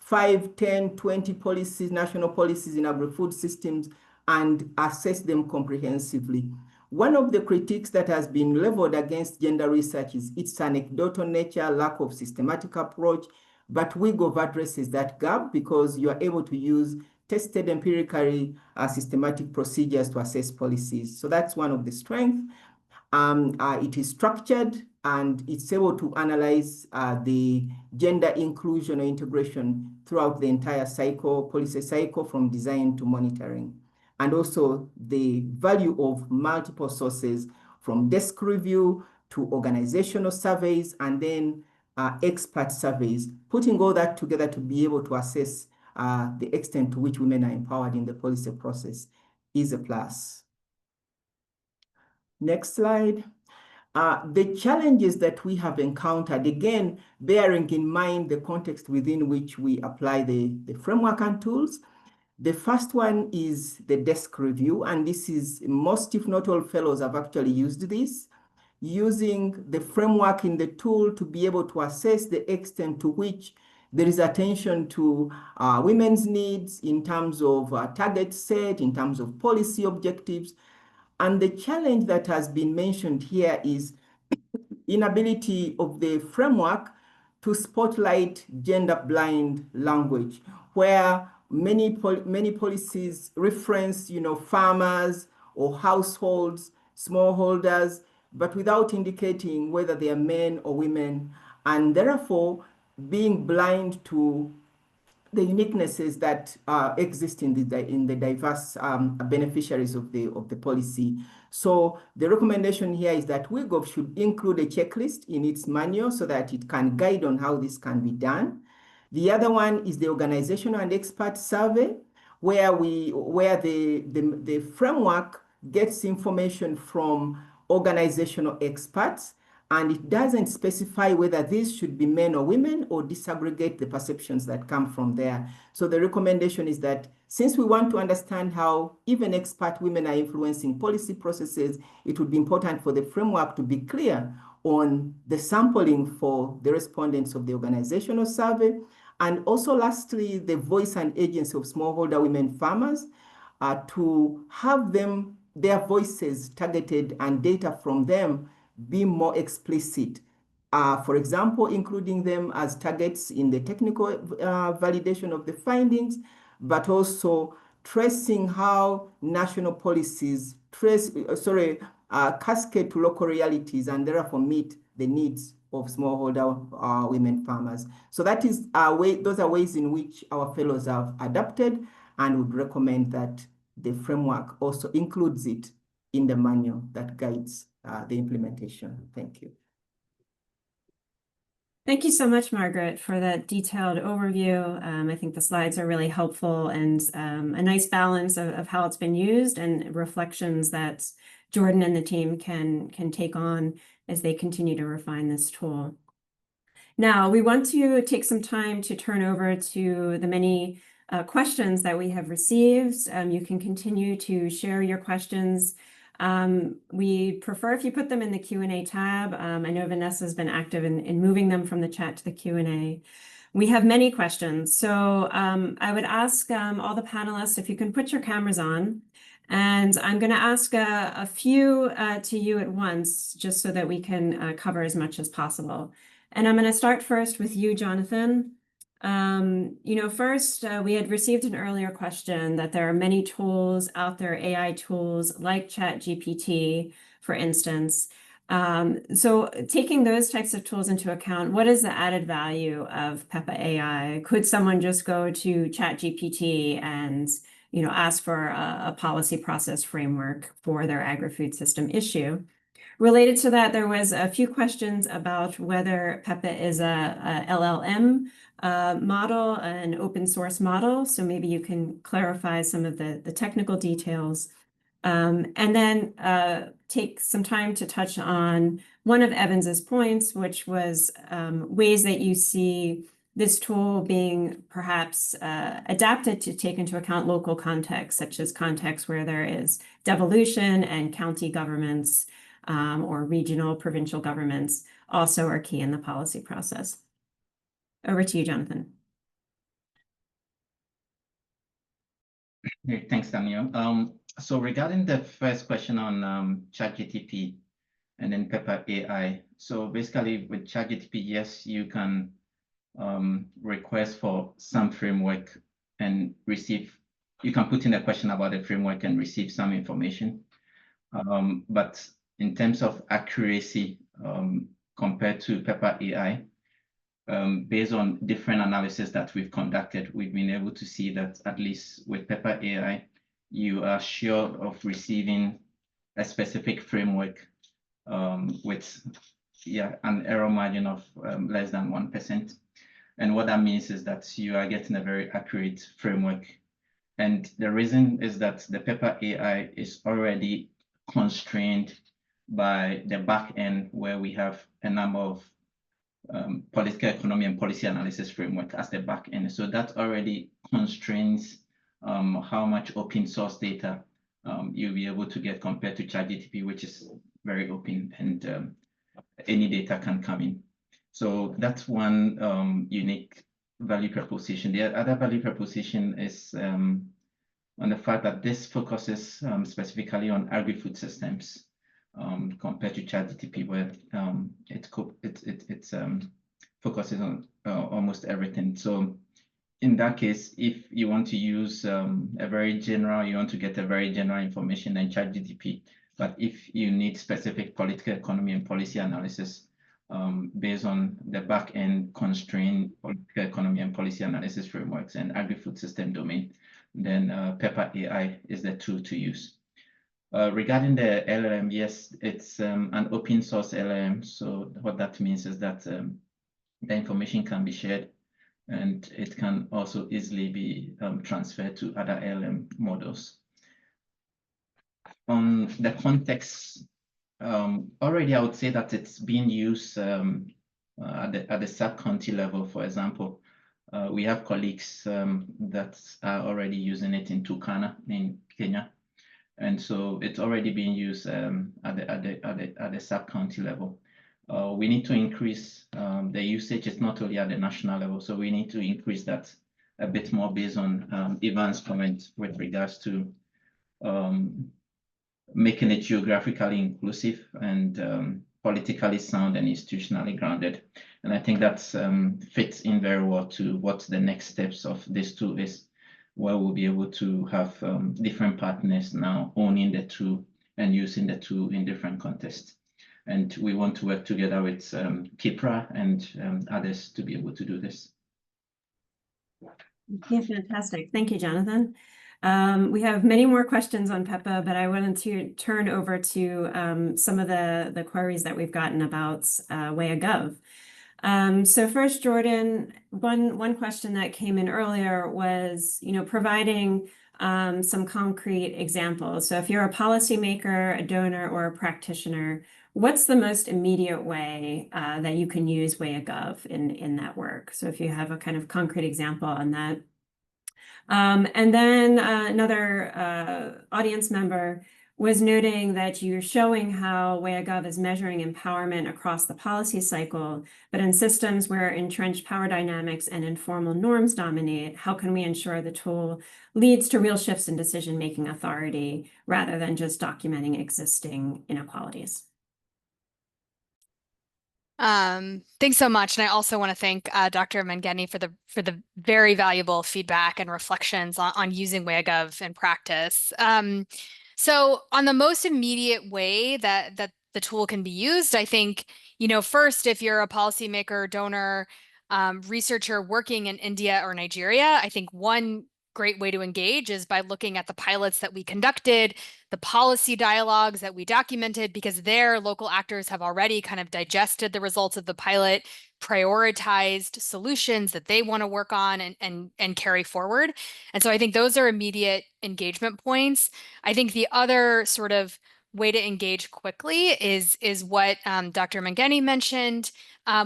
5, 10, 20 policies, national policies in agri-food systems and assess them comprehensively. One of the critiques that has been leveled against gender research is its anecdotal nature, lack of systematic approach, but WEAGov addresses that gap because you are able to use tested empirically systematic procedures to assess policies. So that's one of the strengths. It is structured and it's able to analyze the gender inclusion or integration throughout the entire cycle, policy cycle, from design to monitoring. And also the value of multiple sources from desk review to organizational surveys and then expert surveys, putting all that together to be able to assess the extent to which women are empowered in the policy process is a plus. Next slide. The challenges that we have encountered, again, bearing in mind the context within which we apply the framework and tools. The first one is the desk review, and this is most, if not all, fellows have actually used this, using the framework in the tool to be able to assess the extent to which there is attention to women's needs in terms of target set, in terms of policy objectives. And the challenge that has been mentioned here is inability of the framework to spotlight gender-blind language, where many policies reference, farmers or households, smallholders, but without indicating whether they are men or women, and therefore being blind to the uniquenesses that exist in the diverse beneficiaries of the policy. So the recommendation here is that WEAGov should include a checklist in its manual so that it can guide on how this can be done. The other one is the organizational and expert survey, where the framework gets information from organizational experts, and it doesn't specify whether these should be men or women or disaggregate the perceptions that come from there. So the recommendation is that since we want to understand how even expert women are influencing policy processes, it would be important for the framework to be clear on the sampling for the respondents of the organizational survey. And also lastly, the voice and agency of smallholder women farmers, to have their voices targeted and data from them be more explicit For example, including them as targets in the technical validation of the findings, but also tracing how national policies cascade to local realities and therefore meet the needs of smallholder women farmers. So that is those are ways in which our fellows have adapted, and would recommend that the framework also includes it in the manual that guides the implementation. Thank you. Thank you so much, Margaret, for that detailed overview. I think the slides are really helpful, and a nice balance of how it's been used and reflections that Jordan and the team can take on as they continue to refine this tool. Now, we want to take some time to turn over to the many questions that we have received. You can continue to share your questions. We prefer if you put them in the Q&A tab. I know Vanessa has been active in moving them from the chat to the Q&A. We have many questions, so I would ask all the panelists if you can put your cameras on. And I'm going to ask a few to you at once, just so that we can cover as much as possible. And I'm going to start first with you, Jonathan. First, we had received an earlier question that there are many tools out there, AI tools like ChatGPT, for instance. So taking those types of tools into account, what is the added value of PEPA AI? Could someone just go to ChatGPT and ask for a policy process framework for their agri-food system issue? Related to that, there was a few questions about whether PEPA is a LLM model, an open source model. So maybe you can clarify some of the technical details. And then take some time to touch on one of Evans's points, which was ways that you see this tool being perhaps adapted to take into account local context, such as contexts where there is devolution and county governments or regional, provincial governments also are key in the policy process. Over to you, Jonathan. Great, thanks, Daniel. So regarding the first question on ChatGPT and then PEPA AI, so basically with ChatGPT, yes, you can request for some framework and you can put in a question about the framework and receive some information. But in terms of accuracy compared to PEPA AI, based on different analysis that we've conducted, we've been able to see that at least with PEPA AI, you are sure of receiving a specific framework with an error margin of less than 1%. And what that means is that you are getting a very accurate framework. And the reason is that the PEPA AI is already constrained by the back end, where we have a number of political economy and policy analysis framework as the back end. So that already constrains how much open source data you'll be able to get compared to ChatGPT, which is very open and any data can come in. So that's one unique value proposition. The other value proposition is on the fact that this focuses specifically on agri-food systems compared to ChatGPT, where it focuses on almost everything. So in that case, if you want to use you want to get a very general information, then ChatGPT. But if you need specific political economy and policy analysis based on the back end constrained political economy and policy analysis frameworks and agri-food system domain, then PEPA AI is the tool to use. Regarding the LLM, yes, it's an open source LLM. So what that means is that the information can be shared, and it can also easily be transferred to other LLM models. On the context, already I would say that it's being used at the sub-county level. For example, we have colleagues that are already using it in Turkana in Kenya. And so it's already being used at the sub-county level. We need to increase the usage. It's not only at the national level, so we need to increase that a bit more based on Ivan's comment with regards to making it geographically inclusive and politically sound and institutionally grounded. And I think that fits in very well to what the next steps of this tool is, where we'll be able to have different partners now owning the tool and using the tool in different contexts. And we want to work together with PEPA and others to be able to do this. Yeah, fantastic. Thank you, Jonathan. We have many more questions on PEPA, but I wanted to turn over to some of the queries that we've gotten about WEAGov. So first, Jordan, one question that came in earlier was, providing some concrete examples. So if you're a policymaker, a donor, or a practitioner, what's the most immediate way that you can use WEAGov in that work? So if you have a kind of concrete example on that. And then another audience member was noting that you're showing how WEAGov is measuring empowerment across the policy cycle, but in systems where entrenched power dynamics and informal norms dominate, how can we ensure the tool leads to real shifts in decision-making authority rather than just documenting existing inequalities? Thanks so much. And I also want to thank Dr. Mangeni for the very valuable feedback and reflections on using WEAGov in practice. So on the most immediate way that the tool can be used, I think, first, if you're a policymaker, donor, researcher working in India or Nigeria, I think one great way to engage is by looking at the pilots that we conducted, the policy dialogues that we documented, because their local actors have already kind of digested the results of the pilot, prioritized solutions that they want to work on and carry forward. And so I think those are immediate engagement points. I think the other sort of way to engage quickly is what Dr. Mangeni mentioned,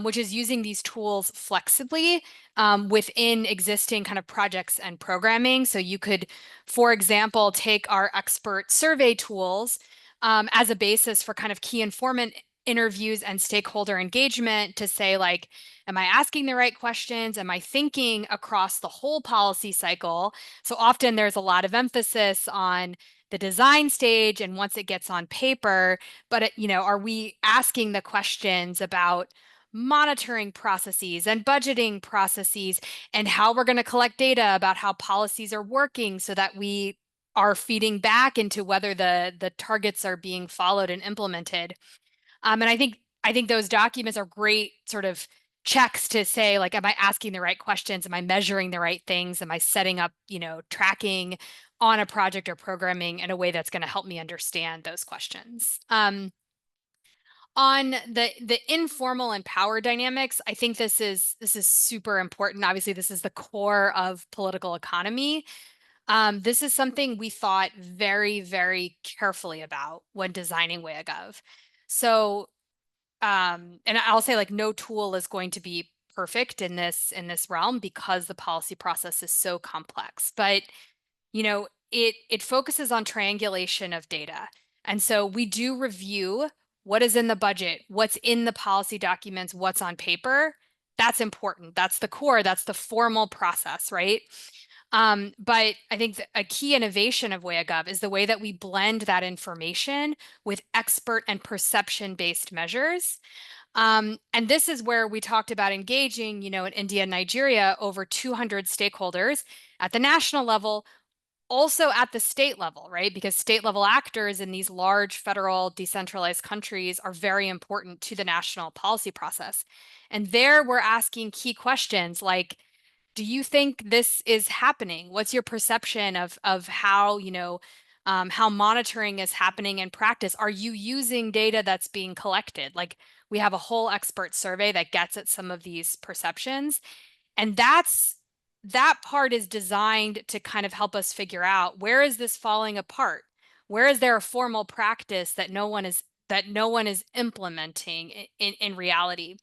which is using these tools flexibly within existing kind of projects and programming. So you could, for example, take our expert survey tools as a basis for kind of key informant interviews and stakeholder engagement to say, like, am I asking the right questions? Am I thinking across the whole policy cycle? So often there's a lot of emphasis on the design stage and once it gets on paper, but are we asking the questions about monitoring processes and budgeting processes and how we're going to collect data about how policies are working so that we are feeding back into whether the targets are being followed and implemented. And I think those documents are great sort of checks to say, like, am I asking the right questions? Am I measuring the right things? Am I setting up, tracking on a project or programming in a way that's going to help me understand those questions? On the informal and power dynamics, I think this is super important. Obviously, this is the core of political economy. This is something we thought very, very carefully about when designing WEAGov. So, and I'll say, like, no tool is going to be perfect in this realm because the policy process is so complex. But it focuses on triangulation of data, and so we do review what is in the budget, what's in the policy documents, what's on paper. That's important. That's the core. That's the formal process, right? But I think a key innovation of WEAGov is the way that we blend that information with expert and perception-based measures. And this is where we talked about engaging, in India and Nigeria, over 200 stakeholders at the national level, also at the state level, right? Because state level actors in these large federal decentralized countries are very important to the national policy process. And there we're asking key questions like, do you think this is happening? What's your perception of how, how monitoring is happening in practice? Are you using data that's being collected? Like, we have a whole expert survey that gets at some of these perceptions. And that part is designed to kind of help us figure out, where is this falling apart? Where is there a formal practice that no one is implementing in reality?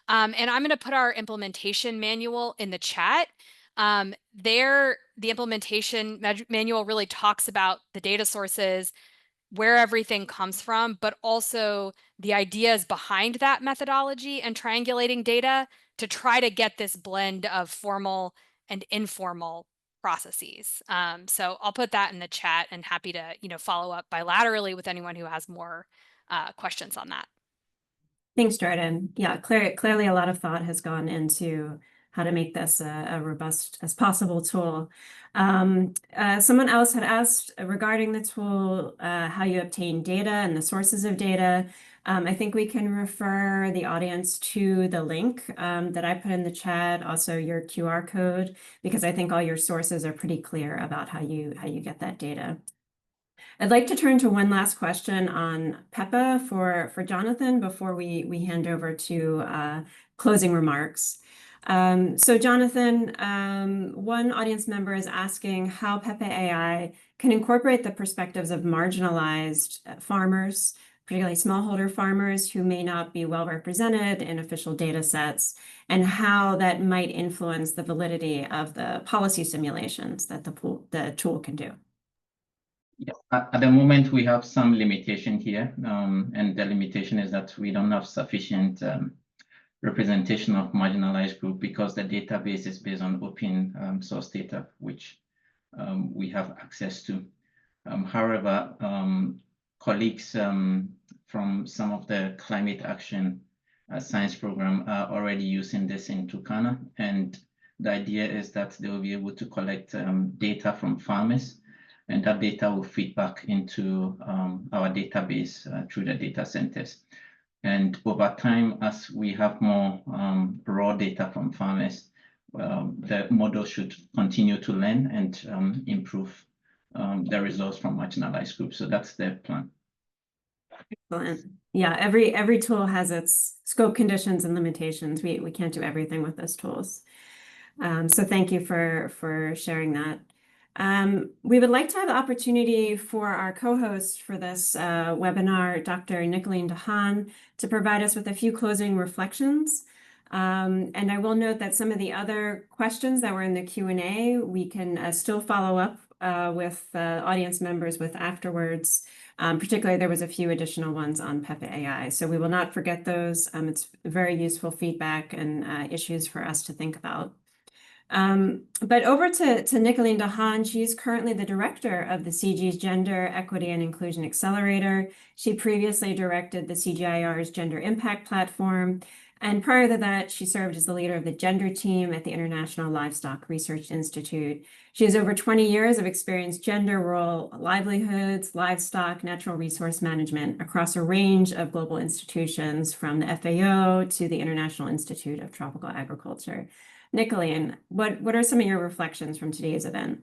And I'm going to put our implementation manual in the chat. The implementation manual really talks about the data sources, where everything comes from, but also the ideas behind that methodology and triangulating data to try to get this blend of formal and informal processes. So I'll put that in the chat and happy to follow up bilaterally with anyone who has more questions on that. Thanks, Jordan. Yeah, clearly a lot of thought has gone into how to make this a robust as possible tool. Someone else had asked regarding the tool, how you obtain data and the sources of data. I think we can refer the audience to the link that I put in the chat, also your QR code, because I think all your sources are pretty clear about how you get that data. I'd like to turn to one last question on PEPA for Jonathan before we hand over to closing remarks. So Jonathan, one audience member is asking how PEPA AI can incorporate the perspectives of marginalized farmers, particularly smallholder farmers who may not be well represented in official data sets, and how that might influence the validity of the policy simulations that the tool can do. Yeah. At the moment, we have some limitation here, and the limitation is that we don't have sufficient representation of marginalized group because the database is based on open source data, which we have access to. However, colleagues from some of the climate action science program are already using this in Turkana, and the idea is that they will be able to collect data from farmers, and that data will feed back into our database through the data centers. And over time, as we have more raw data from farmers, the model should continue to learn and improve the results from marginalized groups. So that's the plan. Excellent. Yeah, every tool has its scope, conditions, and limitations. We can't do everything with those tools. So thank you for sharing that. We would like to have the opportunity for our co-host for this webinar, Dr. Nicolene de Haan, to provide us with a few closing reflections. And I will note that some of the other questions that were in the Q&A, we can still follow up with audience members with afterwards. Particularly, there was a few additional ones on PEPA AI. So we will not forget those. It's very useful feedback and issues for us to think about. But over to Nicolene de Haan. She's currently the director of the CG's Gender, Equity, and Inclusion Accelerator. She previously directed the CGIAR's Gender Impact Platform. And prior to that, she served as the leader of the gender team at the International Livestock Research Institute. She has over 20 years of experience gender, rural livelihoods, livestock, natural resource management across a range of global institutions, from the FAO to the International Institute of Tropical Agriculture. Nicolene, what are some of your reflections from today's event?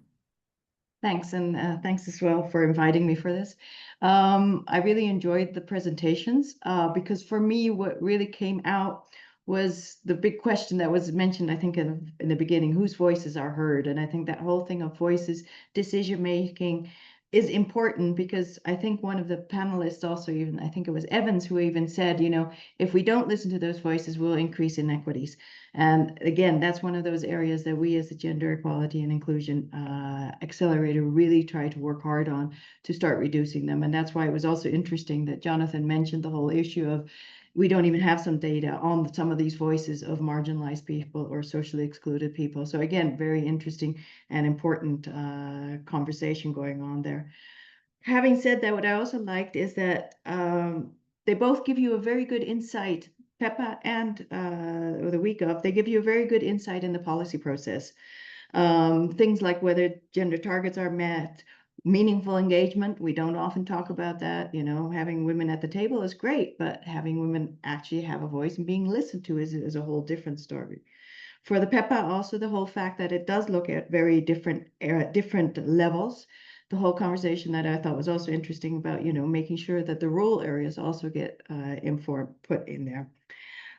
Thanks, and thanks as well for inviting me for this. I really enjoyed the presentations because for me, what really came out was the big question that was mentioned, I think, in the beginning: whose voices are heard? And I think that whole thing of voices, decision making, is important, because I think one of the panelists also, even I think it was Evans, who even said, you know, if we don't listen to those voices, we'll increase inequities. And again, that's one of those areas that we as the Gender Equality and Inclusion Accelerator really try to work hard on to start reducing them. And that's why it was also interesting that Jonathan mentioned the whole issue of we don't even have some data on some of these voices of marginalized people or socially excluded people. So again, very interesting and important conversation going on there. Having said that, what I also liked is that they both give you a very good insight. PEPA and the WEAGov, they give you a very good insight in the policy process. Things like whether gender targets are met, meaningful engagement. We don't often talk about that. You know, having women at the table is great, but having women actually have a voice and being listened to is a whole different story. For the PEPA, also the whole fact that it does look at very different levels. The whole conversation that I thought was also interesting about, you know, making sure that the rural areas also get put in there.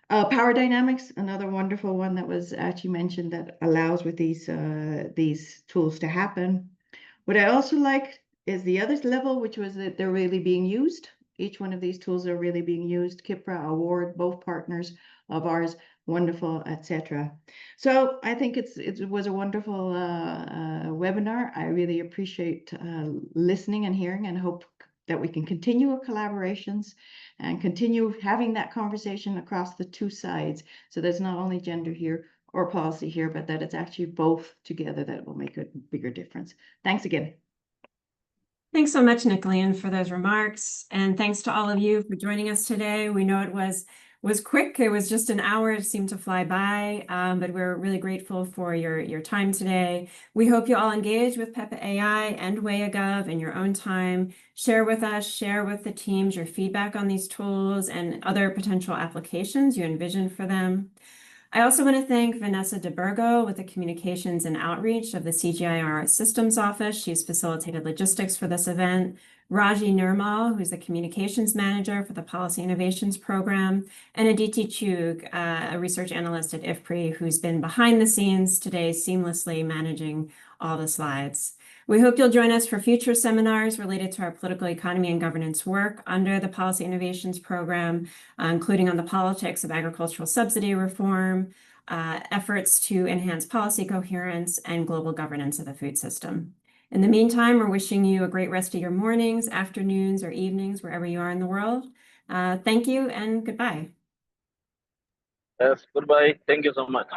Power dynamics, another wonderful one that was actually mentioned that allows with these tools to happen. What I also liked is the other level, which was that they're really being used. Each one of these tools are really being used. KIPRA award, both partners of ours, wonderful, etc. So I think it was a wonderful webinar. I really appreciate listening and hearing, and hope that we can continue our collaborations and continue having that conversation across the two sides. So there's not only gender here or policy here, but that it's actually both together that will make a bigger difference. Thanks again. Thanks so much, Nicolene, for those remarks. And thanks to all of you for joining us today. We know it was was quick. It was just an hour. It seemed to fly by, but we're really grateful for your time today. We hope you all engage with PEPA AI and WEAGov in your own time. Share with us, share with the teams your feedback on these tools and other potential applications you envision for them. I also want to thank Vanessa DeBurgo with the Communications and Outreach of the CGIAR Systems Office. She's facilitated logistics for this event. Raji Nirmal, who's the Communications Manager for the Policy Innovations Program, and Aditi Chug, a research analyst at IFPRI, who's been behind the scenes today, seamlessly managing all the slides. We hope you'll join us for future seminars related to our political economy and governance work under the Policy Innovations Program, including on the politics of agricultural subsidy reform, efforts to enhance policy coherence, and global governance of the food system. In the meantime, we're wishing you a great rest of your mornings, afternoons, or evenings, wherever you are in the world. Thank you and goodbye. Yes, goodbye. Thank you so much.